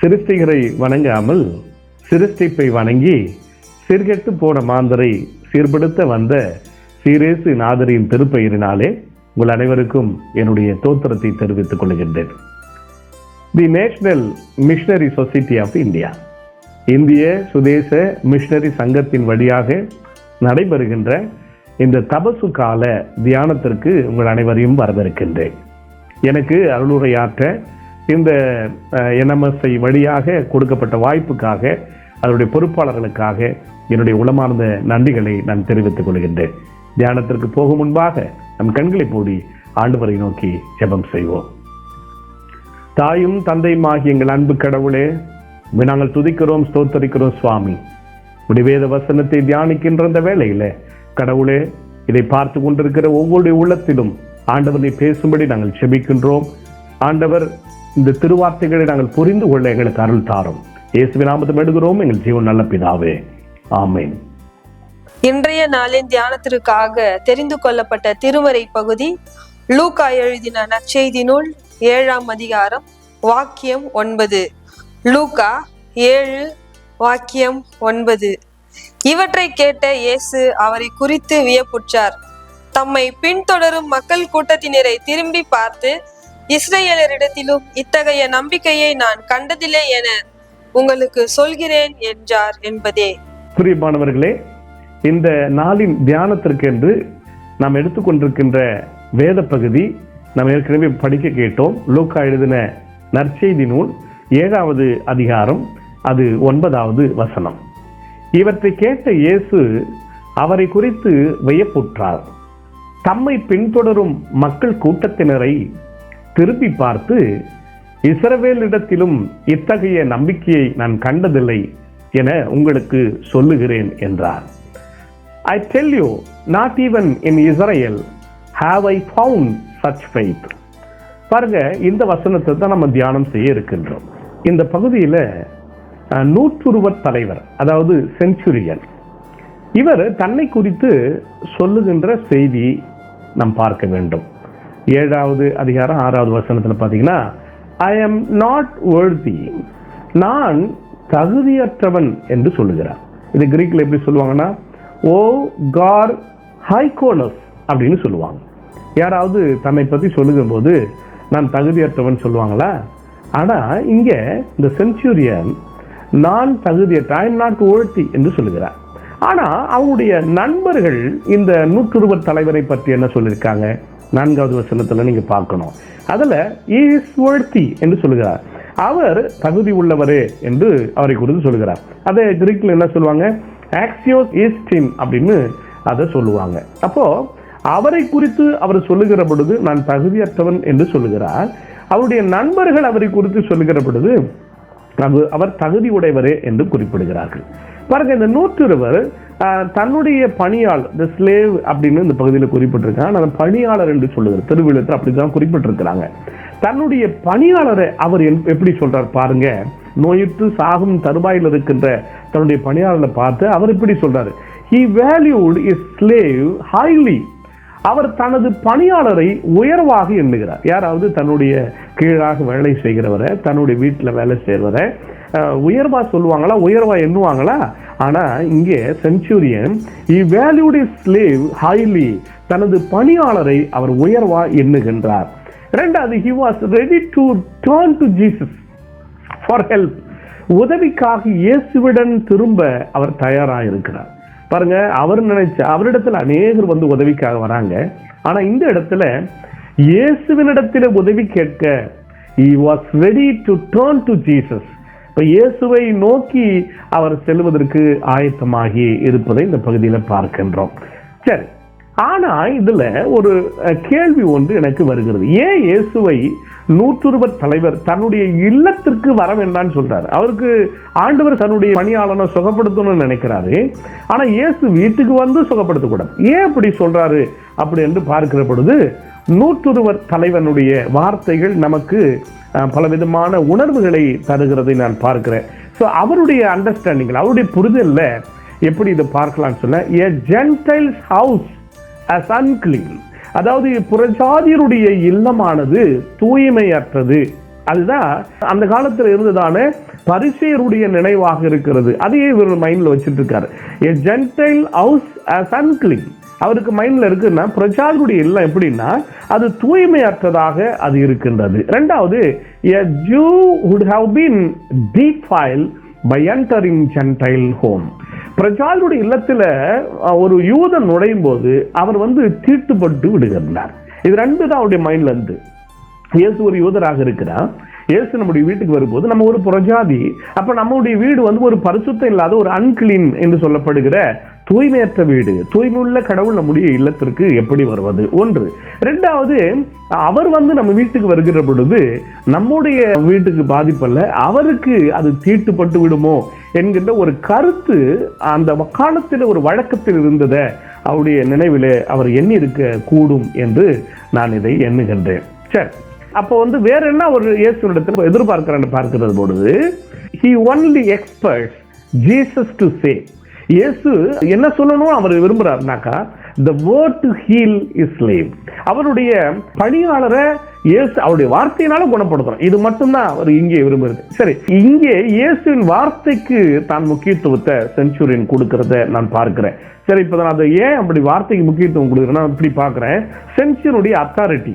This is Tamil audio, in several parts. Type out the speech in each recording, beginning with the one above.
சிருஷ்டிகரை வணங்காமல் சிருஷ்டிப்பை வணங்கி சீர்கெட்டு போன மாந்தரை சீர்படுத்த வந்த சீரேசு நாதரின் திருப்பெயரினாலே உங்கள் அனைவருக்கும் என்னுடைய தோத்திரத்தை தெரிவித்துக் கொள்கின்றேன். The national missionary society of India, இந்திய சுதேச மிஷனரி சங்கத்தின் வழியாக நடைபெறுகின்ற இந்த தபசு கால தியானத்திற்கு உங்கள் அனைவரையும் வரவேற்கின்றேன். எனக்கு அருளுரையாற்ற இந்த NMSI வழியாக கொடுக்கப்பட்ட வாய்ப்புக்காக அதனுடைய பொறுப்பாளர்களுக்காக என்னுடைய உளமார்ந்த நன்றிகளை நான் தெரிவித்துக் கொள்கின்றேன். தியானத்திற்கு போகும் முன்பாக நம் கண்களை மூடி ஆண்டவரை நோக்கி ஜெபம் செய்வோம். தாயும் தந்தையுமாகிய எங்கள் அன்பு கடவுளே, நாங்கள் துதிக்கிறோம், ஸ்தோத்தரிக்கிறோம் சுவாமி. வேத வசனத்தை தியானிக்கின்ற அந்த வேளையில கடவுளே, இதை பார்த்து கொண்டிருக்கிற ஒவ்வொரு உள்ளத்திலும் ஆண்டவரை பேசும்படி நாங்கள் செபிக்கின்றோம். ஆண்டவர், இந்த திருவார்த்தைகளை நாங்கள் புரிந்து கொள்ள எங்களுக்கு அருள் தாரும். இயேசுவின் நாமத்தில் வேண்டுகிறோம் எங்கள் ஜீவன் நல்ல பிதாவே, ஆமென். இன்றைய நாளின் தியானத்திற்காக தெரிந்து கொள்ளப்பட்ட திருமறை பகுதி லூக்கா எழுதின நற்செய்தி நூல் 7ஆம் அதிகாரம் வாக்கியம் 9. லூக்கா 7 வாக்கியம் 9. இவற்றை கேட்ட இயேசு அவரை குறித்து வியப்புற்றார். தம்மை பின்தொடரும் மக்கள் கூட்டத்தினரை திரும்பி பார்த்து, இஸ்ரவேலரிடத்திலும் இத்தகைய நம்பிக்கையை நான் கண்டதில்லை என உங்களுக்கு சொல்கிறேன் என்றார் என்பதே. பிரியமானவர்களே, இந்த நாளின் தியானத்திற்கென்று நாம் எடுத்துக்கொண்டிருக்கின்ற வேத பகுதி நாம் ஏற்கனவே படிக்க கேட்டோம். லூக்கா எழுதின நற்செய்தி நூல் 7வது அதிகாரம், அது 9வது வசனம். இவற்றை கேட்ட இயேசு அவரை குறித்து வியப்புற்றார். தம்மை பின்தொடரும் மக்கள் கூட்டத்தினரை திருப்பி பார்த்து, இஸ்ரவேலிடத்திலும் இத்தகைய நம்பிக்கையை நான் கண்டதில்லை என உங்களுக்கு சொல்லுகிறேன் என்றார். I tell you, not even in Israel have I found such faith. பாருங்க, இந்த வசனத்தை தான் நம்ம தியானம் செய்ய இருக்கின்றோம். இந்த பகுதியில் நூற்றுருவர் தலைவர், அதாவது செஞ்சுரியன், இவர் தன்னை குறித்து சொல்லுகின்ற செய்தி நாம் பார்க்க வேண்டும். 7வது அதிகாரம் 6வது வசனத்தில் பார்த்தீங்கன்னா, I am not worthy, நான் தகுதியற்றவன் என்று சொல்லுகிறார். இது கிரீக்கில் எப்படி சொல்லுவாங்கன்னா, ஓ கார் ஹைகோனஸ் அப்படின்னு சொல்லுவாங்க. யாராவது தன்னை பற்றி சொல்லுகும் போது நான் தகுதியற்றவன் சொல்லுவாங்களா? ஆனால் இங்கே இந்த செஞ்சுரியன் நான் தகுதியற்ற, ஐ எம் நாட் worthy என்று சொல்லுகிறார். ஆனால் அவங்களுடைய நண்பர்கள் இந்த நூற்றுருவர் தலைவரை பற்றி என்ன சொல்லியிருக்காங்க? 4வது வசனத்தில் நீங்கள் பார்க்கணும். அதில் இஸ் worthy என்று சொல்லுகிறார். அவர் தகுதி உள்ளவரே என்று அவரை குறித்து சொல்லுகிறார். அதை கிரீக்கில் என்ன சொல்லுவாங்க? ஆக்சியோஸ் ஈஸ்டின் அப்படின்னு அதை சொல்லுவாங்க. அப்போ அவரை குறித்து அவர் சொல்லுகிற பொழுது நான் தகுதியற்றவன் என்று சொல்லுகிறார். அவருடைய நண்பர்கள் அவரை குறித்து சொல்லுகிற பொழுது அவர் தகுதி உடையவரே என்று குறிப்பிடுகிறார்கள். பாருங்க, இந்த நூற்றுருவர் தன்னுடைய பணியாளர், த ஸ்லேவ் அப்படின்னு இந்த பகுதியில் குறிப்பிட்டிருக்காங்க. அந்த பணியாளர் என்று சொல்லுகிறார். திருவிழத்தில் அப்படிதான் குறிப்பிட்டிருக்கிறாங்க. தன்னுடைய பணியாளரை அவர் எப்படி சொல்றார் பாருங்க. நோயுற்று சாகும் தருவாயில் இருக்கின்ற தன்னுடைய பணியாளரை பார்த்து அவர் இப்படி சொல்றாரு, he valued his slave highly. அவர் தனது பணியாளரை உயர்வாக எண்ணுகிறார். யாராவது தன்னுடைய கீழாக வேலை செய்கிறவரை, தன்னுடைய வீட்டில் வேலை செய்கிறவரை உயர்வா சொல்லுவாங்களா, உயர்வா எண்ணுவாங்களா? ஆனா இங்கே Centurion he valued his slave highly, தனது பணியாளரை அவர் உயர்வா எண்ணுகின்றார். இரண்டாவது, he was ready to turn to Jesus for help. உதவிக்காக இயேசுவிடம் திரும்ப அவர் தயாராக இருக்கிறார். பாருங்க, அவர் நினைச்ச அவரிடத்துல அநேகர் வந்து உதவிக்காக வராங்க. ஆனா இந்த இடத்துல இயேசுவினிடத்தில் உதவி கேட்க he was ready to turn to Jesus. இப்ப இயேசுவை நோக்கி அவர் செல்வதற்கு ஆயத்தமாகி இருப்பதை இந்த பகுதியில் பார்க்கின்றோம். சரி, ஆனா இதுல ஒரு கேள்வி ஒன்று எனக்கு வருகிறது. ஏன் இயேசுவை நூற்றுருவர் தலைவர் தன்னுடைய இல்லத்திற்கு வர வேண்டாம்னு சொல்றாரு? அவருக்கு ஆண்டவர் தன்னுடைய பணியாளனை சுகப்படுத்தணும்னு நினைக்கிறாரு. ஆனா இயேசு வீட்டுக்கு வந்து சுகப்படுத்தக்கூடாது. ஏன் அப்படி சொல்றாரு அப்படி என்று பார்க்கிற பொழுது நூற்றுருவர் தலைவனுடைய வார்த்தைகள் நமக்கு பலவிதமான உணர்வுகளை தருகிறதை நான் பார்க்கிறேன். ஸோ அவருடைய அண்டர்ஸ்டாண்டிங், அவருடைய புரிதல்ல எப்படி இதை பார்க்கலாம்னு சொன்ன, a gentile's house as unclean, அதாவது புறஜாதியருடைய இல்லமானது தூய்மையற்றது அதுதான் அந்த காலத்தில் இருந்ததான பரிசேயருடைய நினைவாக இருக்கிறது. அதையே இவர் மைண்ட்ல வச்சிட்டு இருக்காரு. A Gentile house as unclean. அவருக்கு மைண்ட்ல இருக்குன்னா பிரஜாதியுடைய இல்லம் எப்படின்னா அது தூய்மையற்றதாக அது இருக்கின்றது. இரண்டாவது, a Jew would have been defiled by entering Gentile home. பிரஜாதியுடைய இல்லத்துல ஒரு யூதன் நுழையும் போது அவர் தீட்டுப்பட்டு விடுகிறார். இது ரெண்டு தான் அவருடைய மைண்ட்ல இருந்து. இயேசு ஒரு யூதராக இருக்கிறார். இயேசு நம்முடைய வீட்டுக்கு வரும்போது நம்ம ஒரு பிரஜாதி, அப்ப நம்முடைய வீடு ஒரு பரிசுத்தம் இல்லாத ஒரு அன்கிளீன் என்று சொல்லப்படுகிற தூய்மையற்ற வீடு. தூய்மையுள்ள கடவுள் நம்முடைய இல்லத்திற்கு எப்படி வருவது? ஒன்று. இரண்டாவது, அவர் நம்ம வீட்டுக்கு வருகிற பொழுது நம்முடைய வீட்டுக்கு பாதிப்பல்ல, அவருக்கு அது தீட்டுப்பட்டு விடுமோ என்கின்ற ஒரு கருத்து அந்த காலத்தில் ஒரு வழக்கத்தில் இருந்ததை அவருடைய நினைவிலே அவர் எண்ணி இருக்க கூடும் என்று நான் இதை எண்ணுகின்றேன். சரி, அப்போ வேற என்ன ஒரு இயேசுவிடத்தில் எதிர்பார்க்கிறான்னு பார்க்கிறது பொழுது, he only expects Jesus to say. இயேசு என்ன சொல்லணும் அவர் விரும்புறாருனாக்கா, the word to heal his slave. அவருடைய பணியாளரை இயேசு அவருடைய வார்த்தையினால குணப்படுத்தணும். இது மட்டும்தான் அவர் இங்கே விரும்புறது. சரி, இங்கே இயேசுவின் வார்த்தைக்கு தான் முக்கியத்துவத்தை செஞ்சுரியன் கொடுக்கறத நான் பார்க்கிறேன். சரி, இப்ப நான் அதை ஏன் அப்படி வார்த்தைக்கு முக்கியத்துவம் கொடுக்குறேன்னா இப்படி பார்க்கிறேன். செஞ்சுரியனுடைய அத்தாரிட்டி,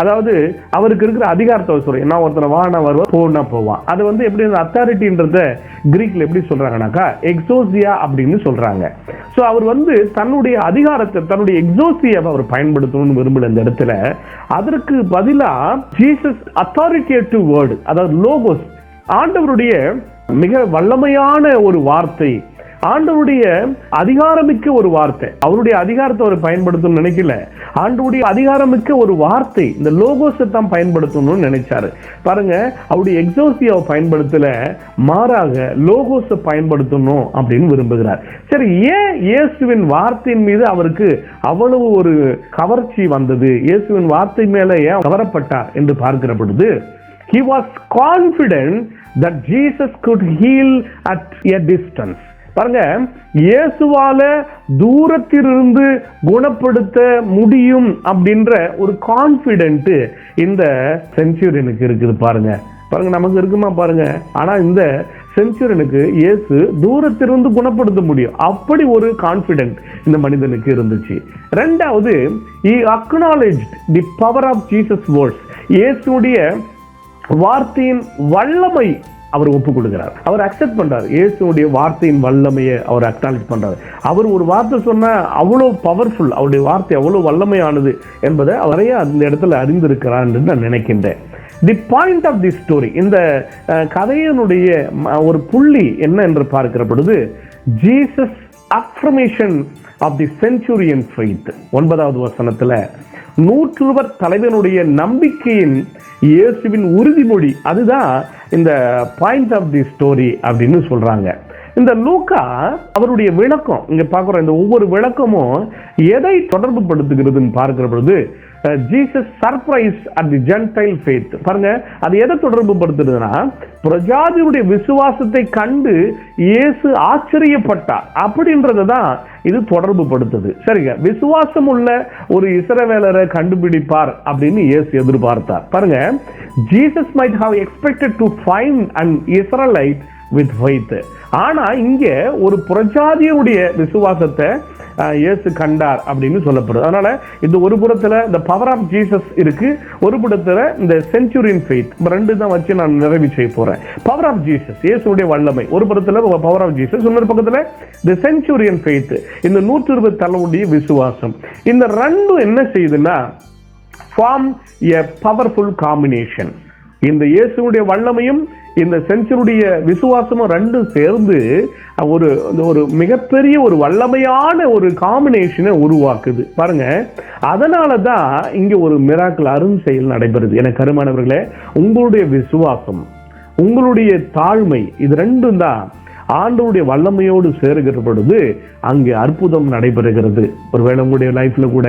அதாவது அவருக்கு இருக்கிற அதிகாரத்தை சொல்றேன். என்ன ஒருத்தனை வானா வருவான், போனா போவான். அது எப்படி அந்த அத்தாரிட்டின்றத கிரீக்ல எப்படி சொல்றாங்கன்னாக்கா எக்ஸோசியா அப்படின்னு சொல்றாங்க. சோ அவர் தன்னுடைய அதிகாரத்தை, தன்னுடைய எக்ஸோசியாவை அவர் பயன்படுத்தணும்னு விரும்பல இந்த இடத்துல. அதற்கு பதிலா ஜீசஸ் அத்தாரிட்டேட்டிவ் வேர்டு, அதாவது லோகோஸ், ஆண்டவருடைய மிக வல்லமையான ஒரு வார்த்தை, ஆண்டவருடைய அதிகாரமிக்க ஒரு வார்த்தை. அவருடைய அதிகாரத்தை அவர் பயன்படுத்தணும்னு நினைக்கல, ஆண்டவருடைய அதிகாரமிக்க ஒரு வார்த்தை, இந்த லோகோஸை தான் பயன்படுத்தணும்னு நினைச்சாரு. பாருங்க, அவருடைய எக்ஸோசியாவை பயன்படுத்தல, மாறாக லோகோஸை பயன்படுத்தணும் அப்படின்னு விரும்புகிறார். சரி, ஏன் இயேசுவின் வார்த்தையின் மீது அவருக்கு அவ்வளவு ஒரு கவர்ச்சி வந்தது? இயேசுவின் வார்த்தை மேல ஏன் கவரப்பட்டார் என்று பார்க்கிற பொழுது, he was confident that Jesus could heal at a distance. பாருங்க, இயேசுவால தூரத்திலிருந்து குணப்படுத்த முடியும் அப்படின்ற ஒரு கான்பிடென்ட் இந்த செஞ்சுரியனுக்கு இருக்குது. பாருங்க பாருங்க, நமக்கு இருக்குமா பாருங்க. ஆனா இந்த செஞ்சுரியனுக்கு இயேசு தூரத்திலிருந்து குணப்படுத்த முடியும், அப்படி ஒரு கான்பிடென்ட் இந்த மனிதனுக்கு இருந்துச்சு. இரண்டாவது, he acknowledged the power of Jesus words. இயேசுடைய வார்த்தையின் வல்லமை அவர் ஒப்புக் கொடுக்கிறார், அவர் அக்செப்ட் பண்றார். இயேசுடைய வார்த்தையின் வல்லமையை அவர் அக்னாலஜ் பண்றார். அவர் ஒரு வார்த்தை சொன்னா அவ்வளவு பவர்ஃபுல், அவருடைய வார்த்தை அவ்வளவு வல்லமையானது என்பதை அவரையே அந்த இடத்துல அறிந்திருக்கிறார் என்று நான் நினைக்கின்றேன். The point of the story, இந்த கதையினுடைய ஒரு புள்ளி என்ன என்று பார்க்கிற பொழுது, Jesus affirmation of the centurion faith. 9வது வசனத்துல நூற்றுவர் தலைவனுடைய நம்பிக்கையின் இயேசுவின் உறுதிமொழி, அதுதான் இந்த பாயிண்ட் ஆஃப் தி ஸ்டோரி அப்படின்னு சொல்றாங்க. இந்த லூக்கா அவருடைய விளக்கம் இங்க பார்க்கிறோம். இந்த ஒவ்வொரு விளக்கமும் எதை தொடர்பு படுத்துகிறதுன்னு பார்க்கிற பொழுது, Jesus surprise at the gentile faith. பாருங்க, அது எதை தொடர்பு படுத்துறதுன்னா, பிரஜாதியுடைய விசுவாசத்தை கண்டு இயேசு ஆச்சரியப்பட்டார் அப்படின்றதான் இது தொடர்பு படுத்துது. சரிங்க, விசுவாசம் உள்ள ஒரு இஸ்ரவேலரை கண்டுபிடிப்பார் அப்படின்னு இயேசு எதிர்பார்த்தார். பாருங்க, Jesus might have expected to find an Israelite with faith. ஆனா இங்க ஒரு பிரஜாதியுடைய விசுவாசத்தை இயேசு கண்டார் அப்படின்னு சொல்லப்படுது. அதனால இந்த ஒரு புறத்துல இந்த பவர் ஆஃப் ஜீசஸ் இருக்கு, ஒரு புறத்துல இந்த சென்ச்சுரியன் ஃபெய்த், ரெண்டு தான் வச்சு நான் நிறைவு செய்ய போறேன். பவர் ஆஃப் ஜீசஸ், இயேசுடைய வல்லமை ஒரு புறத்துல, பவர் ஆஃப் ஜீசஸ் இன்னொரு பக்கத்துல இந்த சென்ச்சுரியன் ஃபெய்த், இந்த 120 தலைமுடைய விசுவாசம். இந்த ரெண்டும் என்ன செய்யுதுன்னா ஃபார்ம் எ பவர்ஃபுல் காம்பினேஷன். இந்த இயேசுடைய வல்லமையும் இந்த செஞ்சுருடைய விசுவாசமும் ரெண்டும் சேர்ந்து ஒரு மிகப்பெரிய ஒரு வல்லமையான ஒரு காம்பினேஷனை உருவாக்குது. பாருங்க, அதனாலதான் இங்க ஒரு மிராக்கிள் அரும் செயல் நடைபெறுது. என கருமானவர்களே, உங்களுடைய விசுவாசம், உங்களுடைய தாழ்மை, இது ரெண்டும் தான் ஆண்டவருடைய வல்லமையோடு சேருகிற பொழுது அங்கே அற்புதம் நடைபெறுகிறது. ஒருவேளை உங்களுடைய லைஃப்ல கூட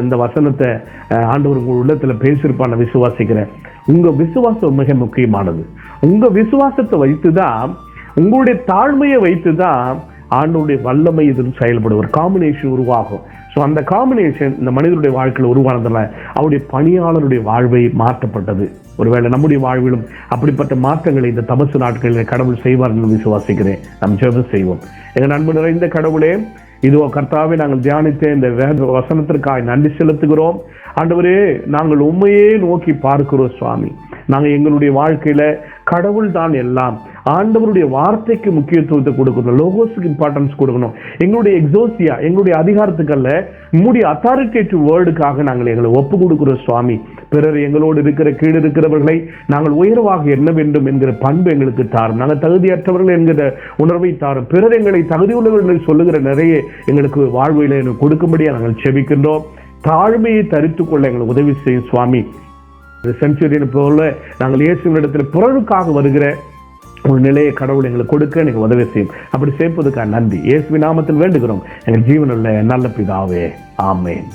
இந்த வசனத்தை ஆண்டவர் உங்க உள்ளத்துல பேசியிருப்பான விசுவாசிக்கிறேன். உங்க விசுவாசம் மிக முக்கியமானது. உங்க விசுவாசத்தை வைத்துதான், உங்களுடைய தாழ்மையை வைத்துதான் ஆண்டவருடைய வல்லமை இதில் செயல்படும், ஒரு காம்பினேஷன் உருவாகும். ஸோ அந்த காம்பினேஷன் இந்த மனிதனுடைய வாழ்க்கையில் உருவானதுனால அவருடைய பணியாளருடைய வாழ்வை மாற்றப்பட்டது. ஒருவேளை நம்முடைய வாழ்விலும் அப்படிப்பட்ட மாற்றங்களை இந்த தபசு நாட்களில் கடவுள் செய்வார் என்று விசுவாசிக்கிறேன். நாம் ஜெபம் செய்வோம். எங்கள் அன்பு நிறைந்த கடவுளே, இதுவோ கர்த்தாவே, நாங்கள் தியானித்த இந்த வேத வசனத்திற்காக நன்றி செலுத்துகிறோம். ஆண்டவரே, நாங்கள் உண்மையே நோக்கி பார்க்கிறோம் சுவாமி. நாங்கள் எங்களுடைய வாழ்க்கையில கடவுள் தான் எல்லாம், ஆண்டவருடைய வார்த்தைக்கு முக்கியத்துவத்தை கொடுக்கணும், லோகோஸுக்கு இம்பார்ட்டன்ஸ் கொடுக்கணும். எங்களுடைய எக்ஸோசியா, எங்களுடைய அதிகாரத்துக்கல்ல, நம்முடைய அத்தாரிட்டேட்டிவ் வேர்டுக்காக நாங்கள் எங்களை ஒப்பு கொடுக்கிறோம் சுவாமி. பிறர் எங்களோடு இருக்கிற கீழ் இருக்கிறவர்களை நாங்கள் உயர்வாக எண்ண வேண்டும் என்கிற பண்பு எங்களுக்கு தாரும். நாங்கள் தகுதியற்றவர்கள் என்கிற உணர்வை தாரும். பிறர் எங்களை தகுதியுள்ளவர்கள் சொல்லுகிற நிறைய எங்களுக்கு வாழ்வையில கொடுக்கும்படியாக நாங்கள் செபிக்கின்றோம். தாழ்மையை தரித்துக் கொள்ள எங்களுக்கு உதவி செய்யும் சுவாமி. செஞ்சுரியன் போல நாங்கள் இயேசுவினிடத்தில் பிறருக்காக வருகிற ஒரு நிலையை கடவுள் எங்களுக்கு கொடுக்க எனக்கு உதவி செய்யும். அப்படி சேர்ப்பதற்காக நன்றி. இயேசுவின் நாமத்தில் வேண்டுகிறோம் எங்கள் ஜீவனுள்ள நல்ல பிதாவே, ஆமென்.